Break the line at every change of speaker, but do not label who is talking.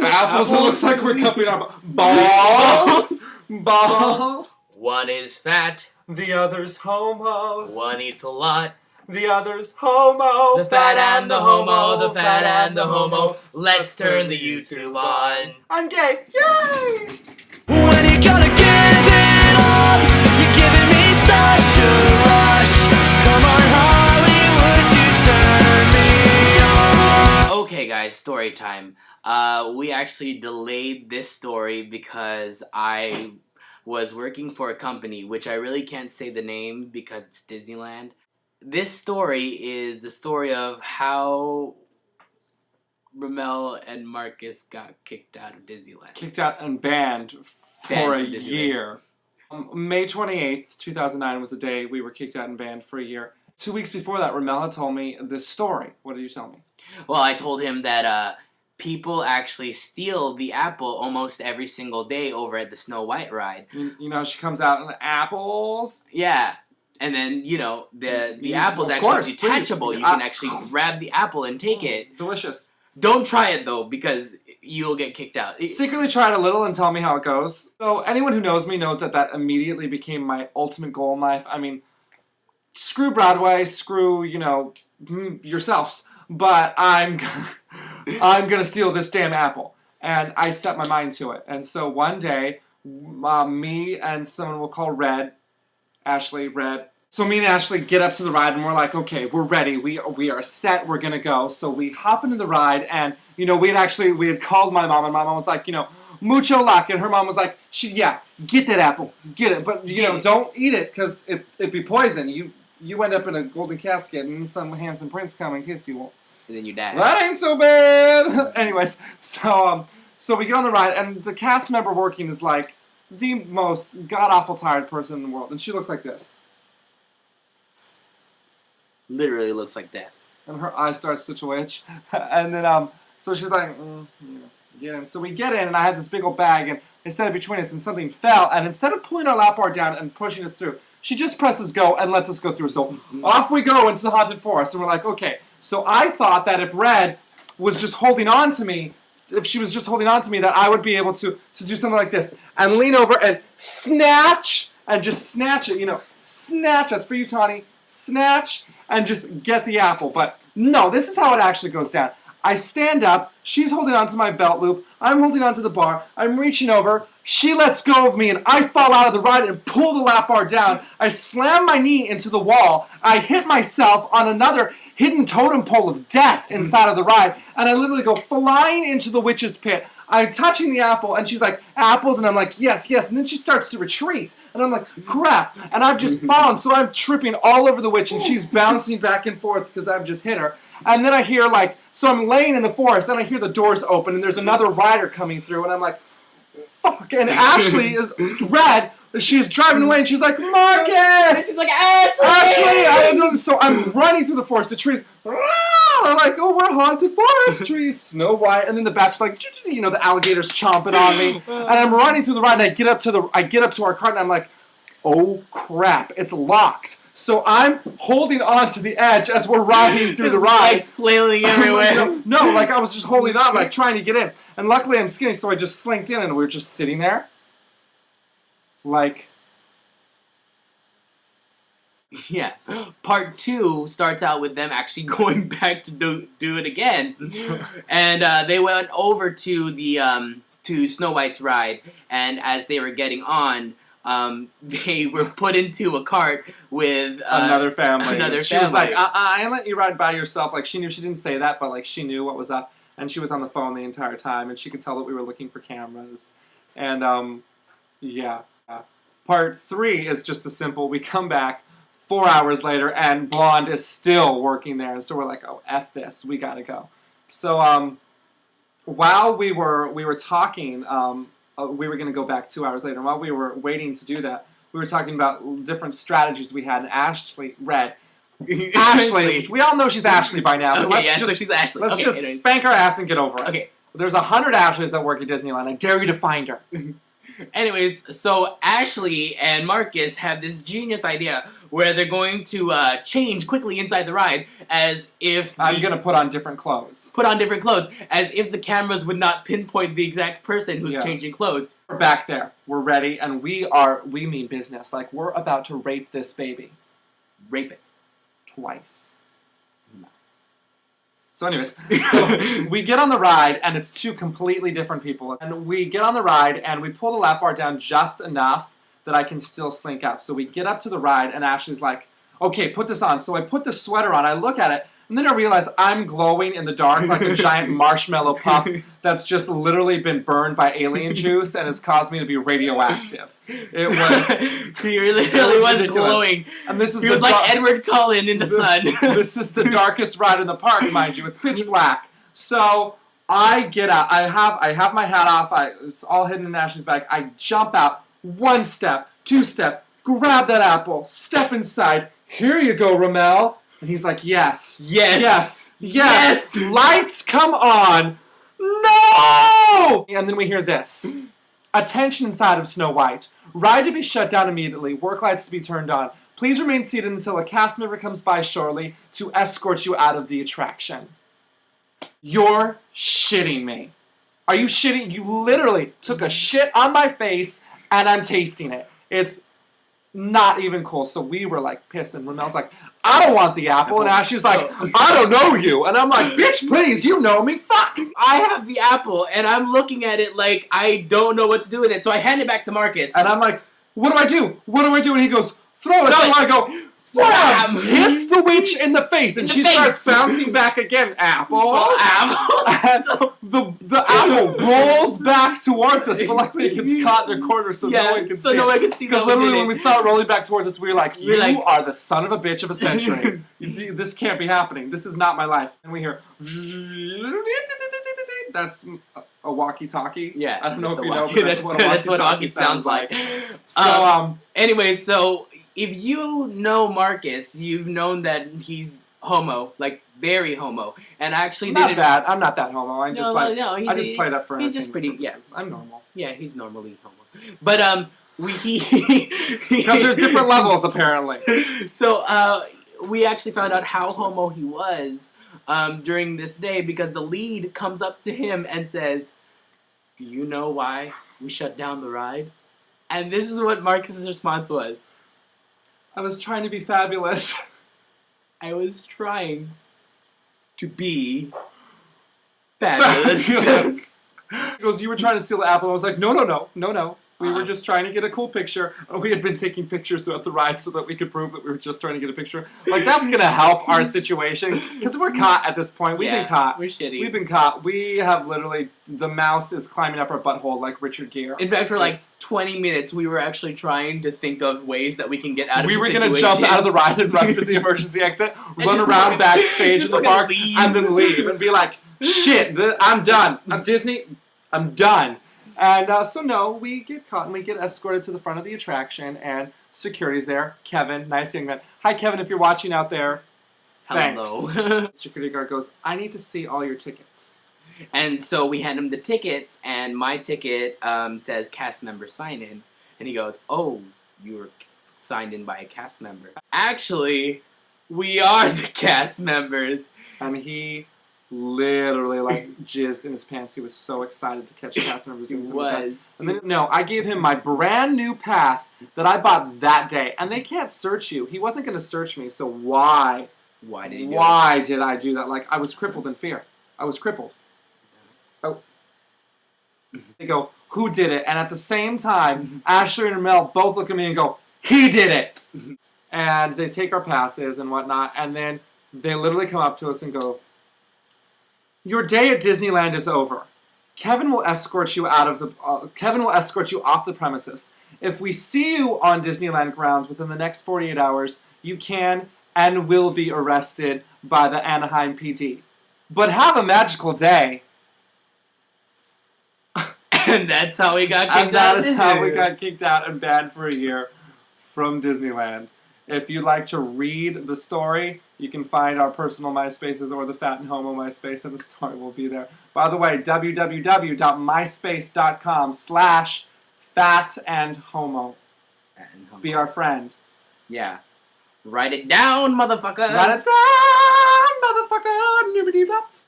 Apples. It looks like we're cupping our balls. Balls.
One is fat.
The other's homo.
One eats a lot.
The other's homo.
The fat and the homo. The fat and the homo. Let's turn the YouTube on.
I'm gay. Yay!
When you gonna give it up? You're giving me such a rush. Come on, Hollywood, you turn me on.
Okay, guys, story time. We actually delayed this story because I was working for a company, which I really can't say the name because it's Disneyland. This story is the story of how Ramel and Marcus got kicked out of Disneyland.
Kicked out and banned for a year. May 28th, 2009 was the day we were kicked out and banned for a year. 2 weeks before that, Ramel had told me this story. What did you tell me?
Well, I told him that people actually steal the apple almost every single day over at the Snow White ride.
You know, she comes out in apples.
Yeah. And then, you know, the apple's actually detachable.
Please.
You can actually grab the apple and take it.
Delicious.
Don't try it, though, because you'll get kicked out.
Secretly try it a little and tell me how it goes. So anyone who knows me knows that immediately became my ultimate goal in life. I mean, screw Broadway, screw, you know, yourselves. But I'm gonna steal this damn apple. And I set my mind to it. And so one day, me and someone we'll call Red, Ashley, Red. So me and Ashley get up to the ride and we're like, okay, we're ready. We are set. We're gonna go. So we hop into the ride and, you know, we had called my mom and my mom was like, you know, mucho luck. And her mom was like, get that apple. Get it. But, you know, don't eat it because it'd be poison. You end up in a golden casket and some handsome prince come and kiss you.
And then you die.
That ain't so bad. Anyways, so we get on the ride and the cast member working is like the most god-awful tired person in the world. And she looks like this.
Literally looks like death.
And her eye starts to twitch. And then, so she's like, get in. So we get in, and I had this big old bag, and I set it between us, and something fell. And instead of pulling our lap bar down and pushing us through, she just presses go and lets us go through. So off we go into the haunted forest. And we're like, okay. So I thought that if Red was just holding on to me, if she was just holding on to me, that I would be able to do something like this. And lean over and snatch, and just snatch it. You know, snatch. That's for you, Tawny. Snatch. And just get the apple. But no, this is how it actually goes down. I stand up, she's holding onto my belt loop, I'm holding onto the bar, I'm reaching over, she lets go of me and I fall out of the ride and pull the lap bar down. I slam my knee into the wall, I hit myself on another hidden totem pole of death inside of the ride, and I literally go flying into the witch's pit. I'm touching the apple, and she's like, apples, and I'm like, yes, yes, and then she starts to retreat, and I'm like, crap, and I've just fallen, so I'm tripping all over the witch, and she's bouncing back and forth because I've just hit her, and then I hear, like, so I'm laying in the forest, and I hear the doors open, and there's another rider coming through, and I'm like, fuck, and Ashley is Red. She's driving away and she's like, Marcus!
She's like, Ashley!
Ashley! So I'm running through the forest, the trees. I'm like, oh, we're haunted forest trees. Snow White. And then the bat's like, you know, the alligator's chomping on me. And I'm running through the ride and I get up to our cart and I'm like, oh crap, it's locked. So I'm holding on to the edge as we're riding through the ride.
Legs flailing everywhere.
No, like I was just holding on, like trying to get in. And luckily I'm skinny, so I just slinked in and we were just sitting there. Like,
yeah. Part 2 starts out with them actually going back to do it again, and they went over to the to Snow White's ride, and as they were getting on, they were put into a cart with
another family. She was like, I let you ride by yourself. Like she didn't say that, but like she knew what was up, and she was on the phone the entire time, and she could tell that we were looking for cameras, and yeah. Part 3 is just a simple, we come back 4 hours later and Blonde is still working there. And so we're like, oh, F this, we gotta go. So while we were talking, we were gonna go back 2 hours later. While we were waiting to do that, we were talking about different strategies we had. And Ashley, Red, Ashley, we all know she's Ashley by now. So
okay, so she's Ashley.
Let's just spank her ass and get over it.
Okay.
There's 100 Ashleys that work at Disneyland. I dare you to find her.
Anyways, so Ashley and Marcus have this genius idea where they're going to change quickly inside the ride, as if
I'm gonna put on different clothes.
Put on different clothes, as if the cameras would not pinpoint the exact person who's
Yeah.
changing clothes.
We're back there. We're ready, and we mean business. Like, we're about to rape this baby.
Rape it.
Twice. No. So anyways, so we get on the ride, and it's two completely different people. And we get on the ride, and we pull the lap bar down just enough that I can still slink out. So we get up to the ride, and Ashley's like, okay, put this on. So I put the sweater on. I look at it, and then I realize I'm glowing in the dark like a giant marshmallow puff that's just literally been burned by alien juice and has caused me to be radioactive. It was...
He really was
ridiculous.
glowing.
And this is
He was like Edward Cullen in the sun.
This is the darkest ride in the park, mind you. It's pitch black. So I get out. I have my hat off. It's all hidden in Ashley's bag. I jump out. 1 step, 2 step. Grab that apple. Step inside. Here you go, Ramel. And he's like, yes.
Yes.
Yes. Lights come on. No! And then we hear this. Attention inside of Snow White. Ride to be shut down immediately. Work lights to be turned on. Please remain seated until a cast member comes by shortly to escort you out of the attraction. You're shitting me. Are you shitting? You literally took a shit on my face and I'm tasting it. It's not even cool. So we were like pissing. Ramel's like, I don't want the apple. And Ashley's like, I don't know you. And I'm like, bitch, please, you know me. Fuck.
I have the apple, and I'm looking at it like I don't know what to do with it. So I hand it back to Marcus.
And I'm like, what do I do? What do I do? And he goes, throw it.
Throw
So
it.
I go, wham! Hits the witch in the face. And
In the
she
face.
starts bouncing back again. Apples.
Apple.
And the apple rolls back towards us. But luckily it gets caught in a corner so no one can see
no
it.
one can see.
Because literally when we saw it rolling back towards us, we were like, you
like-
are the son of a bitch of a century. This can't be happening. This is not my life. And we hear... That's a walkie-talkie.
Yeah.
I don't know if
that's
you
the
know,
walkie.
but that's what a
That's what
walkie-talkie
walkie sounds like.
So,
Anyway, so if you know Marcus, you've known that he's homo, like very homo, and actually
not
didn't.
bad. I'm not that homo. I just
No, no, he's
I just played up for
he's just
entertainment
pretty.
purposes. I'm normal.
Yeah, he's normally homo, but
Because there's different levels apparently.
So we actually found out how homo he was during this day because the lead comes up to him and says, "Do you know why we shut down the ride?" And this is what Marcus's response was.
I was trying to be fabulous.
I was trying to be fabulous.
He goes, you were trying to steal the apple. I was like, no. We were just trying to get a cool picture. We had been taking pictures throughout the ride so that we could prove that we were just trying to get a picture. Like, that's going to help our situation. Because we're caught at this point. We've been caught.
We're shitty.
We've been caught. We have literally, the mouse is climbing up our butthole like Richard Gere.
In fact, for like 20 minutes, we were actually trying to think of ways that we can get out of the situation.
We were going to jump out of the ride and run to the emergency exit, run
just
around
fucking-
backstage in
just
the
fucking
park,
leave.
and then leave and be like, shit, I'm done. I'm Disney. I'm done. And so no, we get caught and we get escorted to the front of the attraction and security's there. Kevin, nice young man. Hi Kevin, if you're watching out there.
Hello.
Thanks. Security guard goes, I need to see all your tickets.
And so we hand him the tickets, and my ticket says cast member sign in. And he goes, oh, you were signed in by a cast member. Actually, we are the cast members.
And he literally like jizzed in his pants. He was so excited to catch cast members doing something like that.
Was.
And then, no, I gave him my brand new pass that I bought that day. And they can't search you. He wasn't going to search me, so why?
Why did he do
Why did I do that? Like, I was crippled in fear. I was crippled. Oh. They go, who did it? And at the same time, Ashley and Mel both look at me and go, he did it! And they take our passes and whatnot, and then they literally come up to us and go, your day at Disneyland is over. Kevin will escort you out of the. Kevin will escort you off the premises. If we see you on Disneyland grounds within the next 48 hours, you can and will be arrested by the Anaheim PD. But have a magical day.
And that's how we got
And
kicked out
that
of
is how we
Disney.
got kicked out and banned for a year from Disneyland. If you'd like to read the story, you can find our personal MySpaces or the FatandHomo MySpace, and the story will be there. By the way, www.myspace.com/FatandHomo. Be our friend.
Yeah. Write it down, motherfuckers.
Write it down, motherfucker. Nibbity-dots.